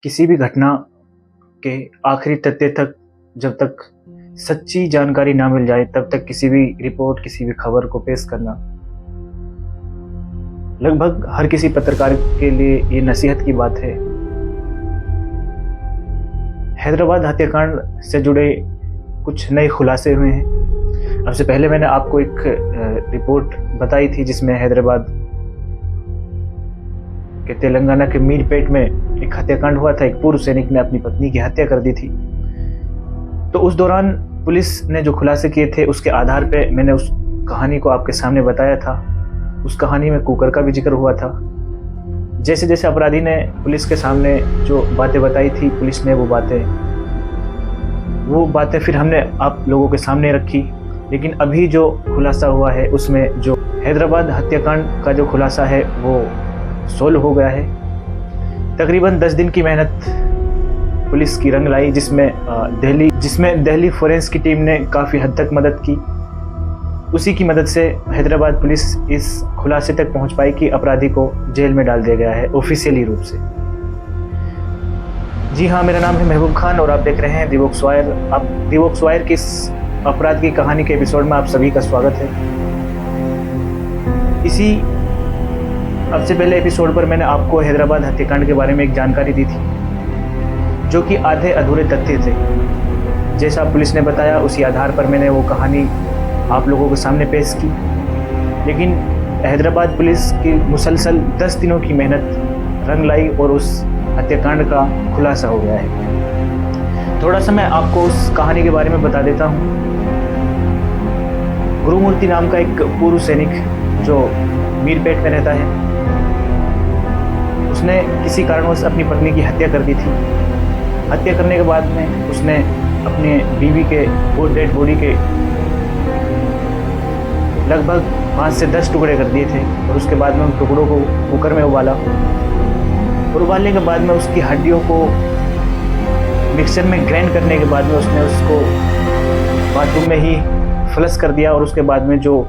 किसी भी घटना के आखिरी तथ्य तक जब तक सच्ची जानकारी ना मिल जाए तब तक किसी भी रिपोर्ट, किसी भी खबर को पेश करना लगभग हर किसी पत्रकार के लिए ये नसीहत की बात है। हैदराबाद हत्याकांड से जुड़े कुछ नए खुलासे हुए हैं। अब से पहले मैंने आपको एक रिपोर्ट बताई थी जिसमें हैदराबाद के तेलंगाना के मीरपेट में एक हत्याकांड हुआ था। एक पूर्व सैनिक ने अपनी पत्नी की हत्या कर दी थी। तो उस दौरान पुलिस ने जो खुलासे किए थे उसके आधार पे मैंने उस कहानी को आपके सामने बताया था। उस कहानी में कुकर का भी जिक्र हुआ था। जैसे जैसे अपराधी ने पुलिस के सामने जो बातें बताई थी, पुलिस ने वो बातें फिर हमने आप लोगों के सामने रखी। लेकिन अभी जो खुलासा हुआ है उसमें जो हैदराबाद हत्याकांड का जो खुलासा है वो सोल्व हो गया है। तकरीबन 10 दिन की मेहनत पुलिस की रंग लाई, जिसमें दिल्ली फोरेंसिक की टीम ने काफ़ी हद तक मदद की। उसी की मदद से हैदराबाद पुलिस इस खुलासे तक पहुंच पाई कि अपराधी को जेल में डाल दिया गया है ऑफिशियली रूप से। जी हाँ, मेरा नाम है महबूब खान और आप देख रहे हैं दिवोक्स वायर। आप दिवोक्स वायर की इस अपराध की कहानी के एपिसोड में आप सभी का स्वागत है। इसी अब से पहले एपिसोड पर मैंने आपको हैदराबाद हत्याकांड के बारे में एक जानकारी दी थी जो कि आधे अधूरे तथ्य थे। जैसा पुलिस ने बताया उसी आधार पर मैंने वो कहानी आप लोगों के सामने पेश की। लेकिन हैदराबाद पुलिस की मुसलसल 10 दिनों की मेहनत रंग लाई और उस हत्याकांड का खुलासा हो गया है। थोड़ा सा मैं आपको उस कहानी के बारे में बता देता हूँ। गुरुमूर्ति नाम का एक पूर्व सैनिक जो मीरपेट में रहता है, उसने किसी कारणवश अपनी पत्नी की हत्या कर दी थी। हत्या करने के बाद में उसने अपने बीवी के डेड बॉडी के लगभग 5 से 10 टुकड़े कर दिए थे और उसके बाद में उन टुकड़ों को कुकर में उबाला और उबालने के बाद में उसकी हड्डियों को मिक्सर में ग्राइंड करने के बाद में उसने उसको बाथरूम में ही फ्लश कर दिया और उसके बाद में जो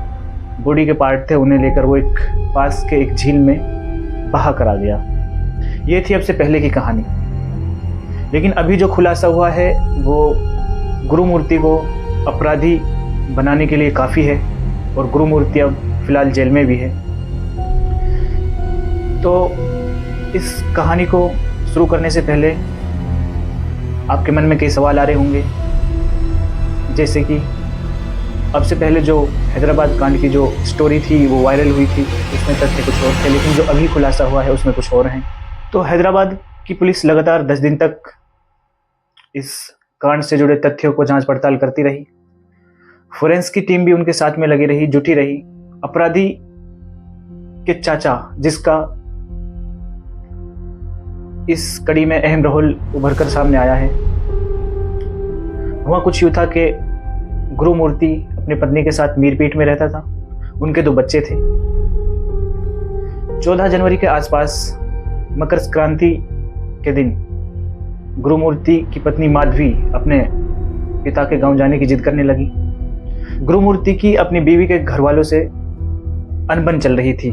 बॉडी के पार्ट थे उन्हें लेकर वो एक पास के एक झील में बहा कर आ गया। ये थी अब से पहले की कहानी। लेकिन अभी जो खुलासा हुआ है वो गुरुमूर्ति को अपराधी बनाने के लिए काफ़ी है और गुरुमूर्ति अब फिलहाल जेल में भी है। तो इस कहानी को शुरू करने से पहले आपके मन में कई सवाल आ रहे होंगे, जैसे कि अब से पहले जो हैदराबाद कांड की जो स्टोरी थी वो वायरल हुई थी, उसमें तथ्य कुछ और थे, लेकिन जो अभी खुलासा हुआ है उसमें कुछ और हैं। तो हैदराबाद की पुलिस लगातार 10 दिन तक इस कांड से जुड़े तथ्यों को जांच पड़ताल करती रही। फोरेंसिक की टीम भी उनके साथ में लगी रही, जुटी रही। अपराधी के चाचा, जिसका इस कड़ी में अहम रोल उभर कर सामने आया है, हुआ कुछ यूं था कि गुरुमूर्ति अपनी पत्नी के साथ मीरपेट में रहता था। उनके 2 बच्चे थे। 14 जनवरी के आसपास मकर संक्रांति के दिन गुरुमूर्ति की पत्नी माधवी अपने पिता के गांव जाने की जिद करने लगी। गुरुमूर्ति की अपनी बीवी के घर वालों से अनबन चल रही थी।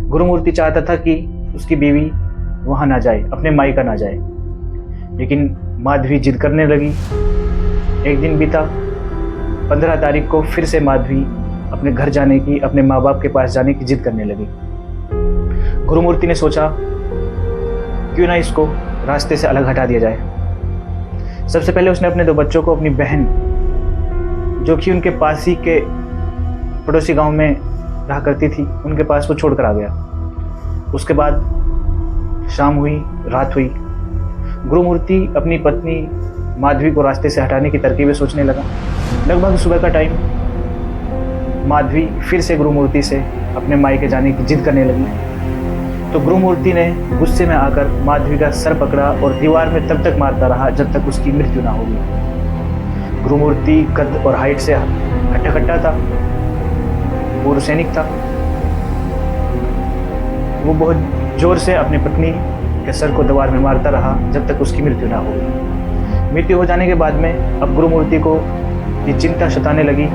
गुरुमूर्ति चाहता था कि उसकी बीवी वहां ना जाए, अपने मायका ना जाए, लेकिन माधवी जिद करने लगी। एक दिन बीता, 15 तारीख को फिर से माधवी अपने घर जाने की, अपने माँ बाप के पास जाने की जिद करने लगी। गुरुमूर्ति ने सोचा क्यों ना इसको रास्ते से अलग हटा दिया जाए। सबसे पहले उसने अपने 2 बच्चों को अपनी बहन, जो कि उनके पास ही के पड़ोसी गांव में रहा करती थी, उनके पास वो छोड़कर आ गया। उसके बाद शाम हुई, रात हुई। गुरुमूर्ति अपनी पत्नी माधवी को रास्ते से हटाने की तरकीबें सोचने लगा। लगभग सुबह का टाइम, माधवी फिर से गुरुमूर्ति से अपने मायके जाने की जिद करने लगी। तो गुरुमूर्ति ने गुस्से में आकर माधवी का सर पकड़ा और दीवार में तब तक मारता रहा जब तक उसकी मृत्यु ना होगी। गुरुमूर्ति कद और हाइट से हट्टा-कट्टा था, पूर्व सैनिक था। वो बहुत जोर से अपनी पत्नी के सर को दीवार में मारता रहा जब तक उसकी मृत्यु ना होगी। मृत्यु हो जाने के बाद में अब गुरुमूर्ति को ये चिंता सताने लगी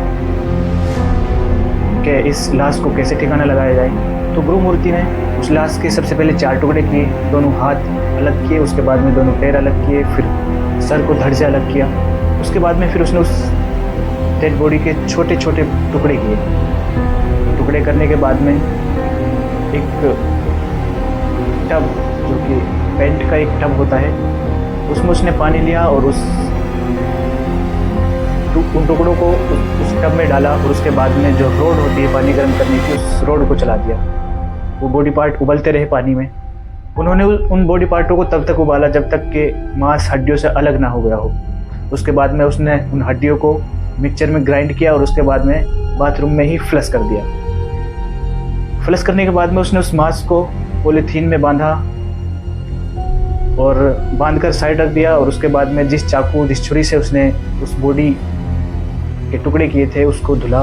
कि इस लाश को कैसे ठिकाना लगाया जाए। तो गुरुमूर्ति ने उस लाश के सबसे पहले 4 टुकड़े किए, दोनों हाथ अलग किए, उसके बाद में दोनों पैर अलग किए, फिर सर को धड़ से अलग किया। उसके बाद में फिर उसने उस डेड बॉडी के छोटे छोटे टुकड़े किए। टुकड़े करने के बाद में एक टब, जो कि पेंट का एक टब होता है, उसमें उसने पानी लिया और उन टुकड़ों को उस टब में डाला और उसके बाद में जो रोड होती है पानी गर्म करने की, उस रोड को चला दिया। वो बॉडी पार्ट उबलते रहे पानी में। उन्होंने उन बॉडी पार्टों को तब तक उबाला जब तक कि मांस हड्डियों से अलग ना हो गया हो। उसके बाद में उसने उन हड्डियों को मिक्सचर में ग्राइंड किया और उसके बाद में बाथरूम में ही फ्लश कर दिया। फ्लश करने के बाद में उसने उस मांस को पॉलीथीन में बांधा और बांधकर साइड रख दिया। और उसके बाद में जिस चाकू जिस छुरी से उसने उस बॉडी के टुकड़े किए थे उसको धुला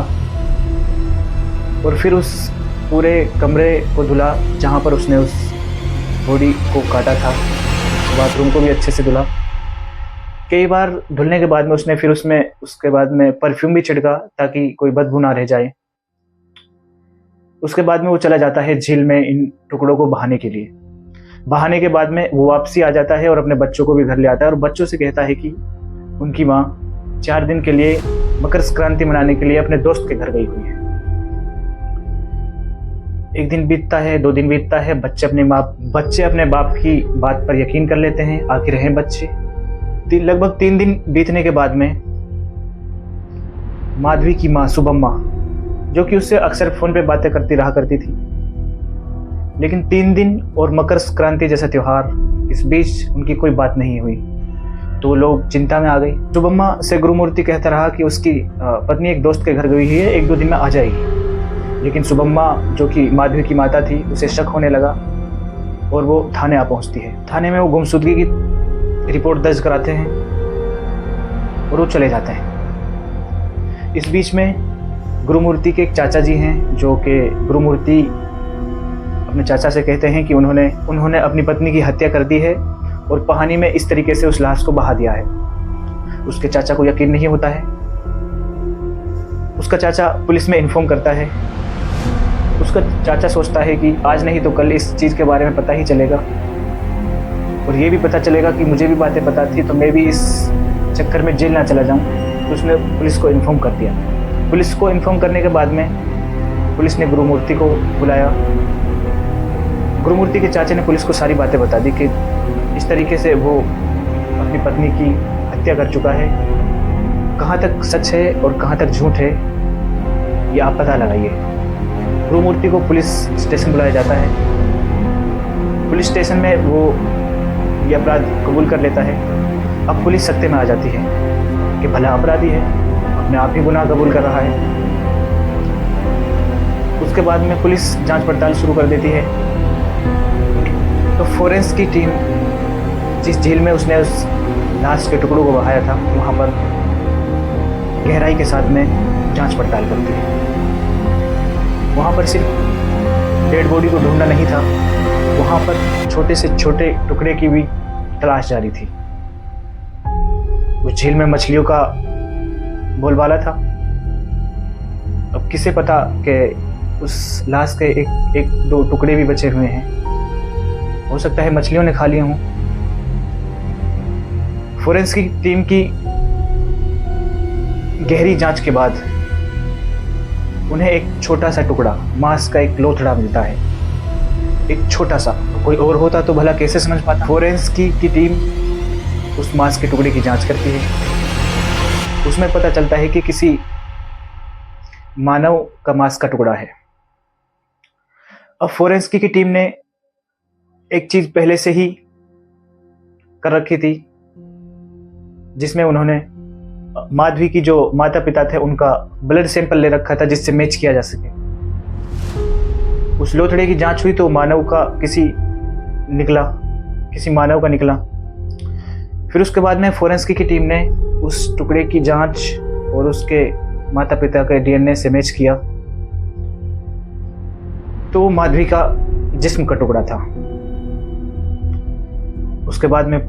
और फिर उस पूरे कमरे को धुला जहाँ पर उसने उस बॉडी को काटा था। बाथरूम को भी अच्छे से धुला। कई बार धुलने के बाद में उसने फिर उसके बाद में परफ्यूम भी छिड़का ताकि कोई बदबू ना रह जाए। उसके बाद में वो चला जाता है झील में इन टुकड़ों को बहाने के लिए। बहाने के बाद में वो वापसी आ जाता है और अपने बच्चों को भी घर ले आता है और बच्चों से कहता है कि उनकी माँ 4 दिन के लिए मकर संक्रांति मनाने के लिए अपने दोस्त के घर गई हुई है। 1 दिन बीतता है, 2 दिन बीतता है, बच्चे अपने बाप की बात पर यकीन कर लेते हैं, आखिर हैं बच्चे। लगभग 3 दिन बीतने के बाद में माधवी की माँ सुबम्मा, जो कि उससे अक्सर फोन पे बातें करती रहा करती थी, लेकिन 3 दिन और मकर संक्रांति जैसा त्योहार, इस बीच उनकी कोई बात नहीं हुई। तो लोग चिंता में आ गई। सुबम्मा से गुरुमूर्ति कहता रहा कि उसकी पत्नी एक दोस्त के घर गई है, 1-2 दिन में आ जाएगी। लेकिन सुबम्मा, जो कि माधवी की माता थी, उसे शक होने लगा और वो थाने आ पहुंचती है। थाने में वो गुमशुदगी की रिपोर्ट दर्ज कराते हैं और वो चले जाते हैं। इस बीच में गुरुमूर्ति के एक चाचा जी हैं, जो कि गुरुमूर्ति अपने चाचा से कहते हैं कि उन्होंने अपनी पत्नी की हत्या कर दी है और पानी में इस तरीके से उस लाश को बहा दिया है। उसके चाचा को यकीन नहीं होता है। उसका चाचा पुलिस में इन्फॉर्म करता है। उसका चाचा सोचता है कि आज नहीं तो कल इस चीज़ के बारे में पता ही चलेगा और ये भी पता चलेगा कि मुझे भी बातें पता थी, तो मैं भी इस चक्कर में जेल ना चला जाऊं। तो उसने पुलिस को इन्फॉर्म कर दिया। पुलिस को इन्फॉर्म करने के बाद में पुलिस ने गुरुमूर्ति को बुलाया। गुरुमूर्ति के चाचा ने पुलिस को सारी बातें बता दी कि इस तरीके से वो अपनी पत्नी की हत्या कर चुका है। कहाँ तक सच है और कहाँ तक झूठ है, ये आप पता लगाइए। गुरुमूर्ति को पुलिस स्टेशन बुलाया जाता है। पुलिस स्टेशन में वो ये अपराध कबूल कर लेता है। अब पुलिस सत्य में आ जाती है कि भला अपराधी है, अपने आप ही गुनाह कबूल कर रहा है। उसके बाद में पुलिस जांच पड़ताल शुरू कर देती है। तो फोरेंस की टीम जिस झील में उसने उस लाश के टुकड़ों को बहाया था, वहाँ पर गहराई के साथ में जांच पड़ताल करती है। वहाँ पर सिर्फ डेड बॉडी को ढूंढना नहीं था, वहाँ पर छोटे से छोटे टुकड़े की भी तलाश जारी थी। उस झील में मछलियों का बोलबाला था। अब किसे पता कि उस लाश के एक दो टुकड़े भी बचे हुए हैं, हो सकता है मछलियों ने खा लिए हों। फोरेंसिक टीम की गहरी जांच के बाद उन्हें एक छोटा सा टुकड़ा, मांस का एक लोथड़ा मिलता है, एक छोटा सा। कोई और होता तो भला कैसे समझ पाता। फोरेंसिक की टीम उस मांस के टुकड़े की जांच करती है। उसमें पता चलता है कि किसी मानव का मांस का टुकड़ा है। अब फोरेंसिक की टीम ने एक चीज पहले से ही कर रखी थी, जिसमें उन्होंने माधवी की जो माता पिता थे उनका ब्लड सैंपल ले रखा था, जिससे मैच किया जा सके। उस लोथड़े की जांच हुई तो किसी मानव का निकला। फिर उसके बाद में फोरेंसिक की टीम ने उस टुकड़े की जांच और उसके माता पिता के डीएनए से मैच किया, तो वो माधवी का जिस्म का टुकड़ा था। उसके बाद में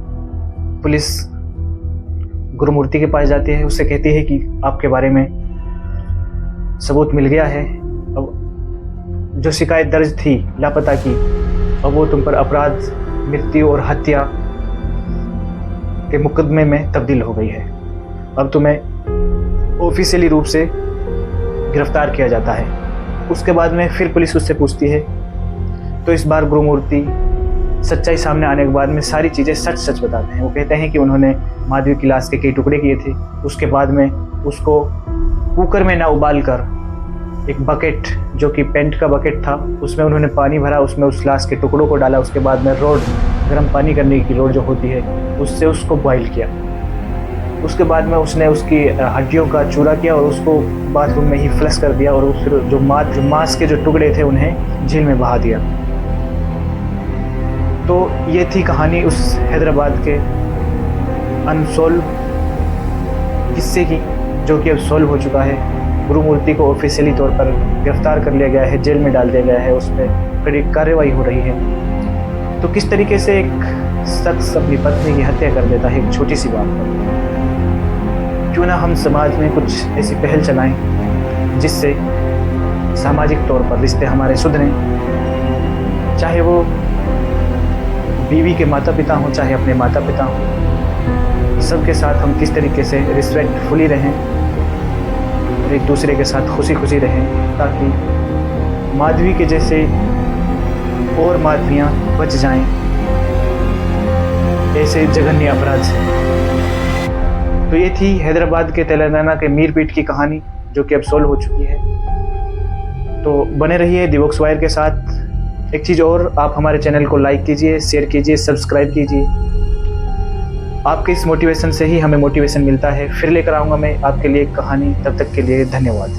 पुलिस गुरुमूर्ति के पास जाती है। उससे कहती है कि आपके बारे में सबूत मिल गया है, अब जो शिकायत दर्ज थी लापता की, अब वो तुम पर अपराध, मृत्यु और हत्या के मुकदमे में तब्दील हो गई है। अब तुम्हें ऑफिशियली रूप से गिरफ्तार किया जाता है। उसके बाद में फिर पुलिस उससे पूछती है, तो इस बार गुरुमूर्ति सच्चाई सामने आने के बाद में सारी चीज़ें सच सच बताते हैं। वो कहते हैं कि उन्होंने माधवी की लाश के कई टुकड़े किए थे, उसके बाद में उसको कुकर में ना उबाल कर एक बकेट, जो कि पेंट का बकेट था, उसमें उन्होंने पानी भरा, उसमें उस लाश के टुकड़ों को डाला, उसके बाद में रोड, गर्म पानी करने की रोड जो होती है, उससे उसको बॉईल किया। उसके बाद में उसने उसकी हड्डियों का चूरा किया और उसको बाथरूम में ही फ्लश कर दिया, और फिर जो मांस के जो टुकड़े थे उन्हें झील में बहा दिया। तो ये थी कहानी उस हैदराबाद के अनसॉल्व किस्से की, जो कि अब सॉल्व हो चुका है। गुरुमूर्ति को ऑफिशियली तौर पर गिरफ्तार कर लिया गया है, जेल में डाल दिया गया है, उस पर कड़ी कार्रवाई हो रही है। तो किस तरीके से एक शख्स अपनी पत्नी की हत्या कर देता है एक छोटी सी बात पर। क्यों ना हम समाज में कुछ ऐसी पहल चलाएं जिससे सामाजिक तौर पर रिश्ते हमारे सुधरें, चाहे वो बीवी के माता पिता हों, चाहे अपने माता पिता हों। सबके साथ हम किस तरीके से रिस्पेक्टफुली रहें और एक दूसरे के साथ खुशी खुशी रहें, ताकि माधवी के जैसे और माधवियाँ बच जाएं ऐसे जघन्य अपराध से। तो ये थी हैदराबाद के तेलंगाना के मीरपीट की कहानी, जो कि अब सॉल्व हो चुकी है। तो बने रहिए दिवोक्स वायर के साथ। एक चीज़ और, आप हमारे चैनल को लाइक कीजिए, शेयर कीजिए, सब्सक्राइब कीजिए। आपके इस मोटिवेशन से ही हमें मोटिवेशन मिलता है। फिर लेकर आऊँगा मैं आपके लिए एक कहानी। तब तक के लिए धन्यवाद।